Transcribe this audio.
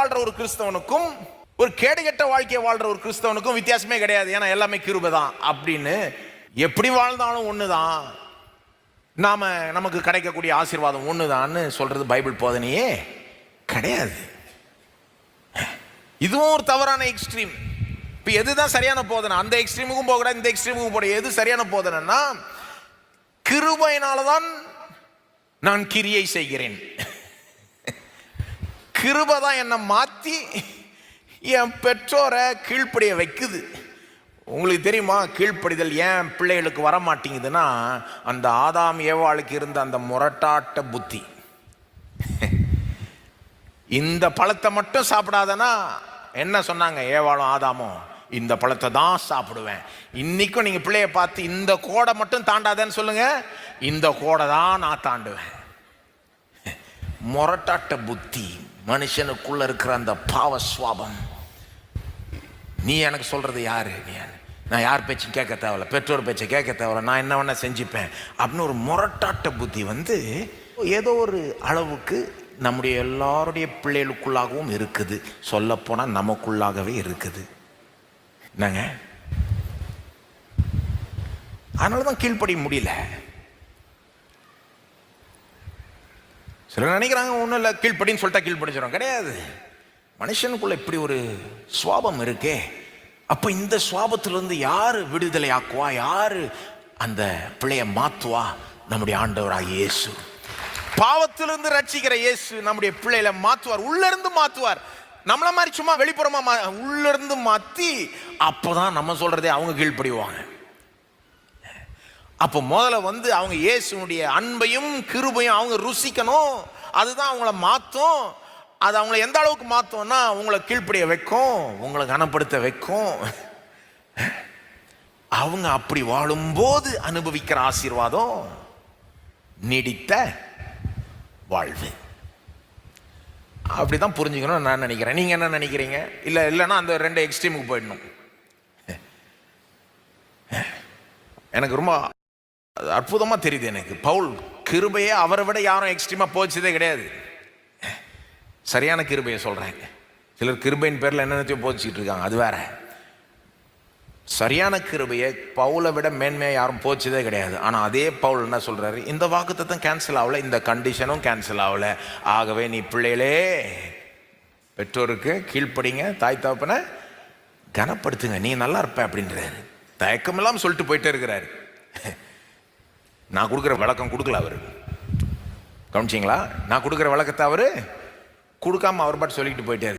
வாழ்ற ஒரு கிறிஸ்தவனுக்கும் ஒரு கேடுகெட்ட வாழ்க்கையை வாழ்ற ஒரு கிறிஸ்தவனுக்கும் வித்தியாசமே கிடையாது. ஏன்னா எல்லாமே கிருபை தான் அப்படின்னு எப்படி வாழ்ந்தாலும் ஒண்ணுதான், நமக்கு கிடைக்கக்கூடிய ஆசீர்வாதம் ஒண்ணுதான்னு சொல்றது பைபிள் போதனையே கிடையாது. இதுவும் ஒரு தவறான எக்ஸ்ட்ரீம். இப்போ எதுதான் சரியான போதனை? அந்த எக்ஸ்ட்ரீமுக்கும் போக கூடாது, இந்த எக்ஸ்ட்ரீமுக்கும் போட. எது சரியான போதனைன்னா, கிருபையினாலதான் நான் கிரியை செய்கிறேன், கிருபை தான் என்னை மாற்றி என் பெற்றோரை கீழ்ப்படிய வைக்குது. உங்களுக்கு தெரியுமா கீழ்ப்படிதல் ஏன் பிள்ளைகளுக்கு வர மாட்டேங்குதுன்னா, அந்த ஆதாம் ஏவாளுக்கு இருந்த அந்த முரட்டாட்ட புத்தி. இந்த பழத்தை மட்டும் சாப்பிடாதனா என்ன சொன்னாங்க ஏவாளும் ஆதாமும்? இந்த பழத்தை தான் சாப்பிடுவேன். இன்னைக்கும் நீங்க பிள்ளைய பார்த்து இந்த கோடை மட்டும் தாண்டாதேன்னு சொல்லுங்க, இந்த கோடை தான் நான் தாண்டுவேன். முரட்டாட்ட புத்தி, மனுஷனுக்குள்ள இருக்கிற அந்த பாவ சுவாபம். நீ எனக்கு சொல்றது யாரு? நான் யார் பேச்சும் கேட்க தேவையில்ல, பெற்றோர் பேச்சை கேட்க தேவையில்ல, நான் என்ன வேணா செஞ்சுப்பேன் அப்படின்னு ஒரு முரட்டாட்ட புத்தி ஏதோ ஒரு அளவுக்கு நம்முடைய எல்லாருடைய பிள்ளைகளுக்குள்ளாகவும் இருக்குது. சொல்ல போனா நமக்குள்ளாகவே இருக்குது. என்னங்க, அதனாலதான் கீழ்ப்படிய முடியல. சிலர் நினைக்கிறாங்க ஒன்றும் இல்லை, கீழ்ப்படின்னு சொல்லிட்டா கீழ்ப்படிச்சிடும். கிடையாது. மனுஷனுக்குள்ள இப்படி ஒரு சுவாபம் இருக்கே. அப்ப இந்த சுவாபத்திலிருந்து யாரு விடுதலை ஆக்குவா? யாரு அந்த பிள்ளைய மாத்துவா? நம்முடைய ஆண்டவராகிய இயேசு. பாவத்திலிருந்து ரட்சிக்கிற இயேசு நம்முடைய பிள்ளைகளை மாத்துவார், உள்ள இருந்து மாத்துவார். நம்மள மாதிரி சும்மா வெளிப்புறமா உள்ள இருந்து மாத்தி, அப்பதான் நம்ம சொல்றதே அவங்க கீழ்ப்படிவாங்க. அப்போ முதல்ல அவங்க இயேசுனுடைய அன்பையும் கிருபையும் அவங்க ருசிக்கணும். அதுதான் அவங்கள மாற்றும். அது அவங்கள எந்த அளவுக்கு மாற்றும்னா, உங்களை கீழ்ப்படிய வைக்கும், உங்களை கனப்படுத்த வைக்கும். அவங்க அப்படி வாழும்போது அனுபவிக்கிற ஆசீர்வாதம் நீடித்த வாழ்வு. அப்படிதான் புரிஞ்சுக்கணும் நான் நினைக்கிறேன். நீங்க என்ன நினைக்கிறீங்க? இல்லைன்னா அந்த ரெண்டு எக்ஸ்ட்ரீமுக்கு போயிடணும். எனக்கு ரொம்ப அற்புதமா தெரியுது. எனக்கு பவுல் கிருபையே அவரை விட யாரும் எக்ஸ்ட்ரீமா போச்சதே கிடையாது. சரியான கிருபையை சொல்றேன். சிலர் கிருபையின் பேர்ல என்னென்னத்தையும் போச்சுட்டு இருக்காங்க, அது வேற. சரியான கிருபையை பவுலை விட மேன்மையா யாரும் போச்சதே கிடையாது. ஆனா அதே பவுல் என்ன சொல்றாரு? இந்த வாக்குத்தத்தம் கேன்சல் ஆகல, இந்த கண்டிஷனும் கேன்சல் ஆகல. ஆகவே நீ பிள்ளைகளே பெற்றோருக்கு கீழ்ப்படிங்க, தாய் தகப்பனை கனப்படுத்துங்க, நீ நல்லா இருப்ப அப்படின்றாரு. தயக்கம் இல்லாம சொல்லிட்டு போயிட்டே இருக்கிறாரு. நான் கொடுக்குற விளக்கம் கொடுக்கல அவரு. கவனிச்சிங்களா? நான் கொடுக்குற விளக்கத்தை அவரு கொடுக்காம அவர் பாட்டு சொல்லிட்டு போயிட்டே இருக்கு.